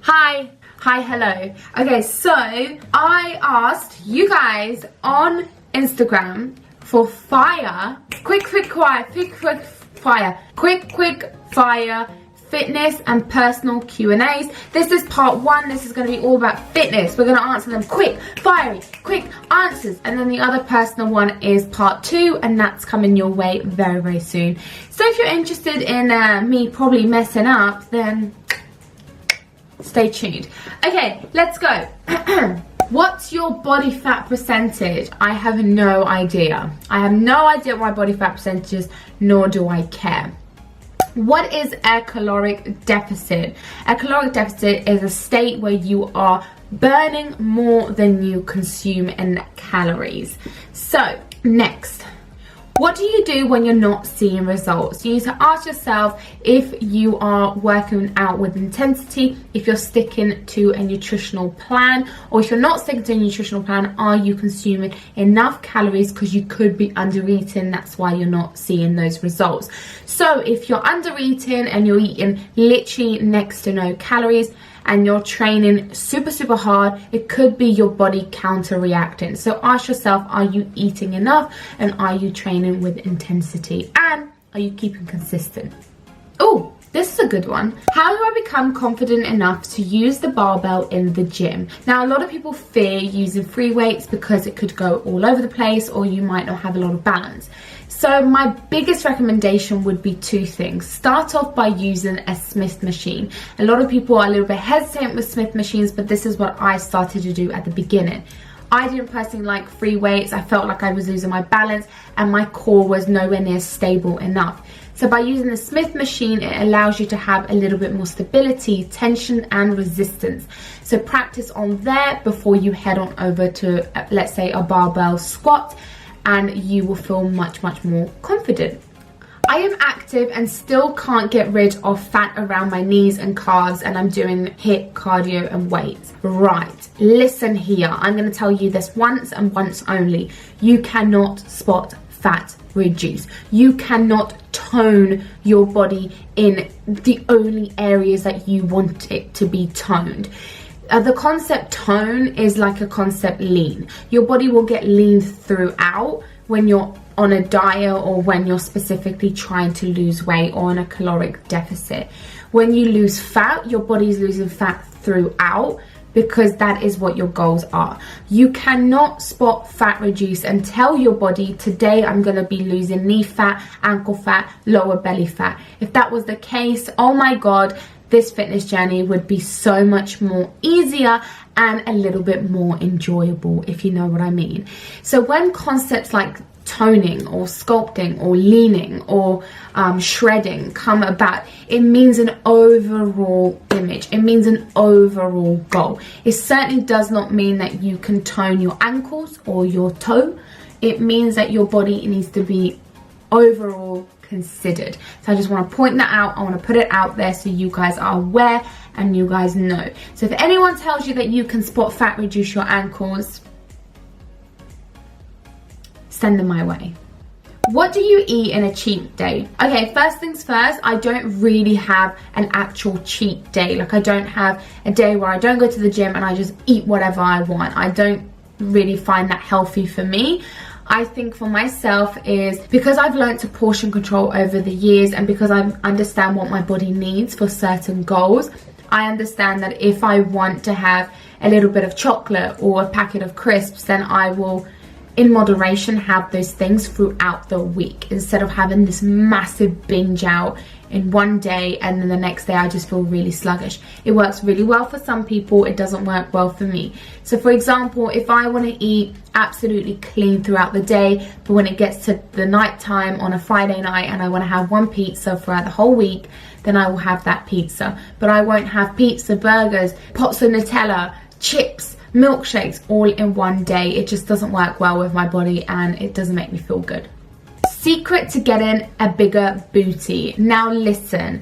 Hi, hello. Okay, so I asked you guys on Instagram for quick fire fitness and personal Q&As. This is part 1. This is going to be all about fitness. We're going to answer them quick answers, and then the other personal one is part 2, and that's coming your way very, very soon. So if you're interested in me probably messing up, then stay tuned. Okay, let's go. What's your body fat percentage? I have no idea. I have no idea what my body fat percentage is, nor do I care. What is a caloric deficit? A caloric deficit is a state where you are burning more than you consume in calories. So, next. What do you do when you're not seeing results? You need to ask yourself if you are working out with intensity, if you're sticking to a nutritional plan, or if you're not sticking to a nutritional plan, are you consuming enough calories because you could be under eating? That's why you're not seeing those results. So if you're under eating and you're eating literally next to no calories, and you're training super hard, it could be your body counter-reacting. So ask yourself, are you eating enough, and are you training with intensity, and are you keeping consistent? Oh, this is a good one. How do I become confident enough to use the barbell in the gym? Now, a lot of people fear using free weights because it could go all over the place, or you might not have a lot of balance. So my biggest recommendation would be 2 things. Start off by using a Smith machine. A lot of people are a little bit hesitant with Smith machines, but this is what I started to do at the beginning. I didn't personally like free weights. I felt like I was losing my balance and my core was nowhere near stable enough. So by using the Smith machine, it allows you to have a little bit more stability, tension and resistance. So practice on there before you head on over to, let's say, a barbell squat, and you will feel much more confident. I am active and still can't get rid of fat around my knees and calves, and I'm doing HIIT, cardio and weights. Right, listen here. I'm going to tell you this once and once only. You cannot spot fat reduce. You cannot tone your body in the only areas that you want it to be toned. The concept tone is like a concept lean. Your body will get lean throughout when you're on a diet or when you're specifically trying to lose weight or on a caloric deficit. When you lose fat, your body's losing fat throughout, because that is what your goals are. You cannot spot fat reduce and tell your body, today I'm going to be losing knee fat, ankle fat, lower belly fat. If that was the case, oh my God, this fitness journey would be so much more easier and a little bit more enjoyable, if you know what I mean. So when concepts like toning or sculpting or leaning or shredding come about, it means an overall image. It means an overall goal. It certainly does not mean that you can tone your ankles or your toe. It means that your body needs to be overall considered. So I just want to point that out. I want to put it out there so you guys are aware and you guys know. So if anyone tells you that you can spot fat reduce your ankles, send them my way. What do you eat in a cheat day? Okay, first things first, I don't really have an actual cheat day. Like, I don't have a day where I don't go to the gym and I just eat whatever I want. I don't really find that healthy for me. I think for myself is because I've learned to portion control over the years, and because I understand what my body needs for certain goals, I understand that if I want to have a little bit of chocolate or a packet of crisps, then I will, in moderation, have those things throughout the week, instead of having this massive binge out in one day and then the next day I just feel really sluggish. It works really well for some people, it doesn't work well for me. So for example, if I want to eat absolutely clean throughout the day, but when it gets to the night time on a Friday night and I want to have one pizza throughout the whole week, then I will have that pizza. But I won't have pizza, burgers, pots of Nutella, chips, milkshakes all in one day. It just doesn't work well with my body and it doesn't make me feel good. Secret to getting a bigger booty. Now listen,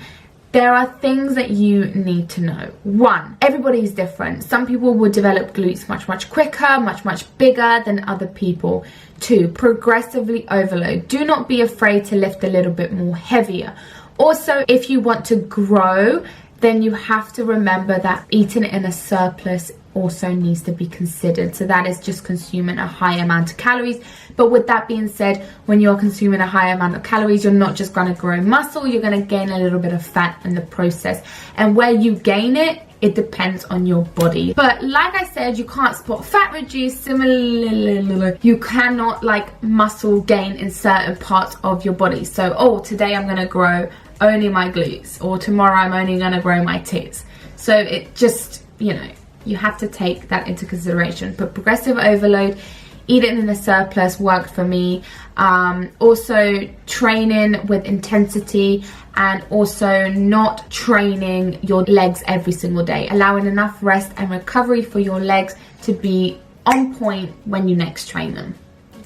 there are things that you need to know. 1, everybody's different. Some people will develop glutes much quicker, much bigger than other people. 2, progressively overload. Do not be afraid to lift a little bit more heavier. Also, if you want to grow, then you have to remember that eating in a surplus also needs to be considered. So that is just consuming a high amount of calories. But with that being said, when you're consuming a high amount of calories, you're not just going to grow muscle, you're going to gain a little bit of fat in the process. And where you gain it, it depends on your body. But like I said, you can't spot fat reduce. Similarly, you cannot like muscle gain in certain parts of your body. So, oh, today I'm going to grow only my glutes, or tomorrow I'm only going to grow my tits. So it just, you know, you have to take that into consideration. But progressive overload, eating in a surplus worked for me. Also training with intensity, and also not training your legs every single day, allowing enough rest and recovery for your legs to be on point when you next train them.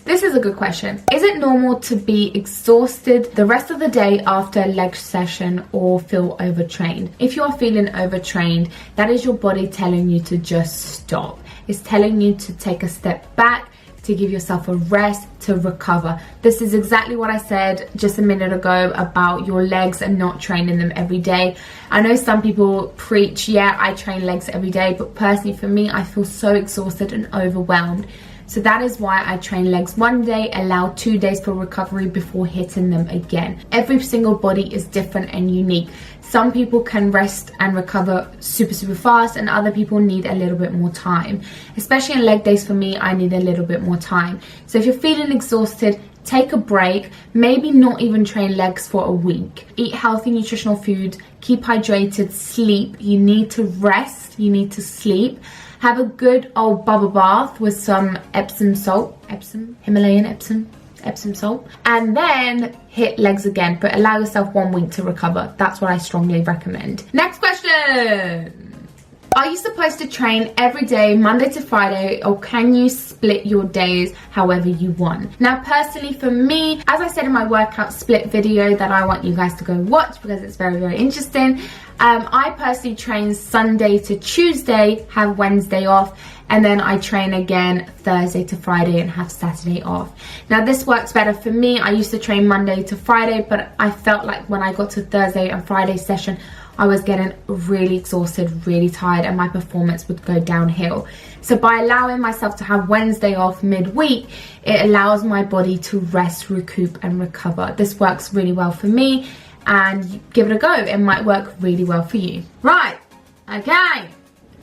This is a good question. Is it normal to be exhausted the rest of the day after a leg session or feel overtrained? If you are feeling overtrained, that is your body telling you to just stop. It's telling you to take a step back, to give yourself a rest, to recover. This is exactly what I said just a minute ago about your legs and not training them every day. I know some people preach, yeah, I train legs every day, but personally for me, I feel so exhausted and overwhelmed. So that is why I train legs one day, allow 2 days for recovery before hitting them again. Every single body is different and unique. Some people can rest and recover super fast, and other people need a little bit more time. Especially in leg days, for me, I need a little bit more time. So if you're feeling exhausted, take a break, maybe not even train legs for a week. Eat healthy nutritional food, keep hydrated, sleep. You need to rest, you need to sleep. Have a good old bubble bath with some Epsom salt, Himalayan Epsom salt, and then hit legs again, but allow yourself 1 week to recover. That's what I strongly recommend. Next question. Are you supposed to train every day, Monday to Friday, or can you split your days however you want? Now, personally for me, as I said in my workout split video that I want you guys to go watch because it's very interesting, I personally train Sunday to Tuesday, have Wednesday off, and then I train again Thursday to Friday and have Saturday off. Now this works better for me. I used to train Monday to Friday, but I felt like when I got to Thursday and Friday session, I was getting really exhausted, really tired, and my performance would go downhill. So by allowing myself to have Wednesday off midweek, it allows my body to rest, recoup, and recover. This works really well for me, and give it a go. It might work really well for you. Right, okay.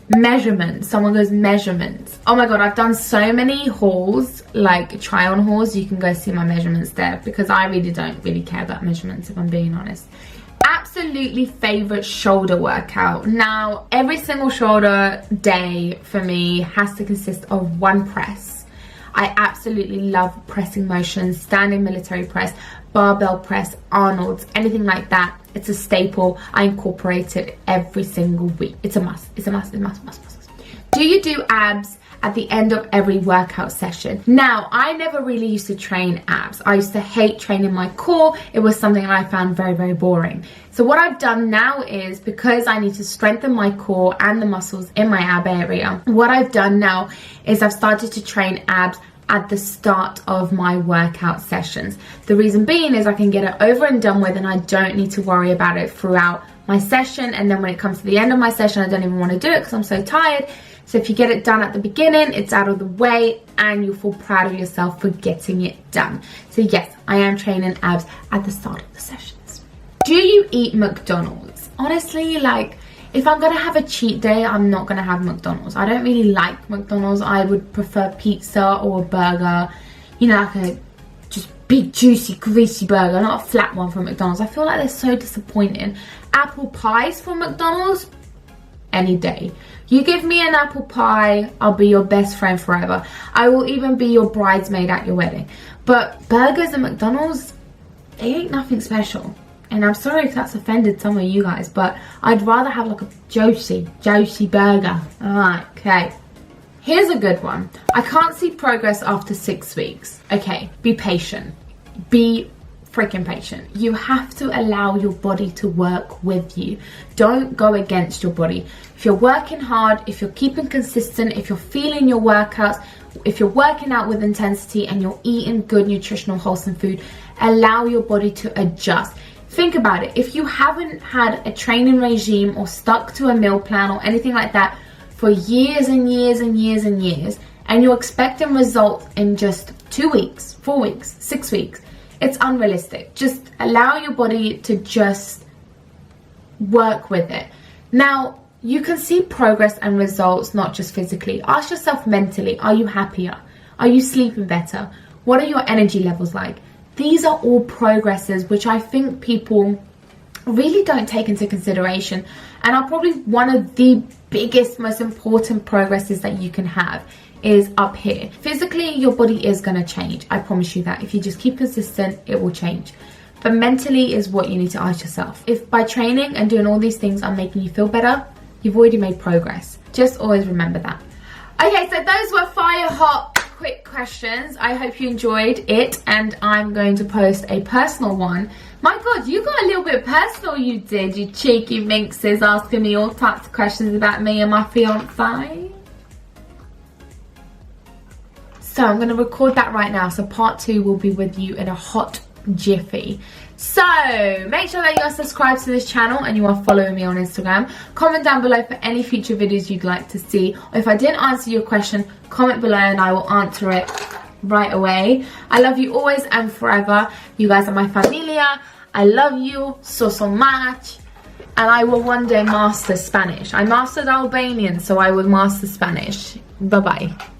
Measurements. Someone goes measurements. Oh my god, I've done so many hauls, like try on hauls. You can go see my measurements there, because I really don't care about measurements, if I'm being honest. Absolutely favorite shoulder workout. Now, every single shoulder day for me has to consist of one press. I absolutely love pressing motions, standing military press, barbell press, Arnold's, anything like that. It's a staple. I incorporate it every single week. It's a must. It's a must. It's a must. Do you do abs at the end of every workout session? Now, I never really used to train abs. I used to hate training my core. It was something that I found very boring. So what I've done now is, because I need to strengthen my core and the muscles in my ab area, what I've done now is I've started to train abs at the start of my workout sessions. The reason being is I can get it over and done with, and I don't need to worry about it throughout my session. And then when it comes to the end of my session, I don't even want to do it because I'm so tired. So if you get it done at the beginning, it's out of the way, and you'll feel proud of yourself for getting it done. So yes, I am training abs at the start of the sessions. Do you eat McDonald's? Honestly, like, if I'm gonna have a cheat day, I'm not gonna have McDonald's. I don't really like McDonald's. I would prefer pizza or a burger, you know, like a just big juicy greasy burger, not a flat one from McDonald's. I feel like they're so disappointing. Apple pies from McDonald's, any day. You give me an apple pie, I'll be your best friend forever. I will even be your bridesmaid at your wedding. But burgers at McDonald's, they ain't nothing special. And I'm sorry if that's offended some of you guys, but I'd rather have like a juicy burger. Alright, okay. Here's a good one. I can't see progress after 6 weeks. Okay, be patient. Be freaking patient. You have to allow your body to work with you. Don't go against your body. If you're working hard, if you're keeping consistent, if you're feeling your workouts, if you're working out with intensity and you're eating good, nutritional, wholesome food, allow your body to adjust. Think about it. If you haven't had a training regime or stuck to a meal plan or anything like that for years and years and years and years, and you're expecting results in just 2 weeks, 4 weeks, 6 weeks, it's unrealistic. Just allow your body to just work with it. Now, you can see progress and results not just physically. Ask yourself mentally, are you happier? Are you sleeping better? What are your energy levels like? These are all progresses which I think people really don't take into consideration, and are probably one of the biggest, most important progresses that you can have is up here. Physically, your body is going to change. I promise you that. If you just keep consistent, it will change. But mentally is what you need to ask yourself. If by training and doing all these things are making you feel better, you've already made progress. Just always remember that. Okay, so those were fire hot quick questions. I hope you enjoyed it, and I'm going to post a personal one. My god, you got a little bit personal, you did, you cheeky minxes, asking me all types of questions about me and my fiance. So I'm going to record that right now, so part 2 will be with you in a hot jiffy. So make sure that you are subscribed to this channel and you are following me on Instagram. Comment down below for any future videos you'd like to see, or if I didn't answer your question, comment below and I will answer it right away. I love you always and forever. You guys are my familia. I love you so much, and I will one day master Spanish. I mastered Albanian, so I will master Spanish. Bye bye.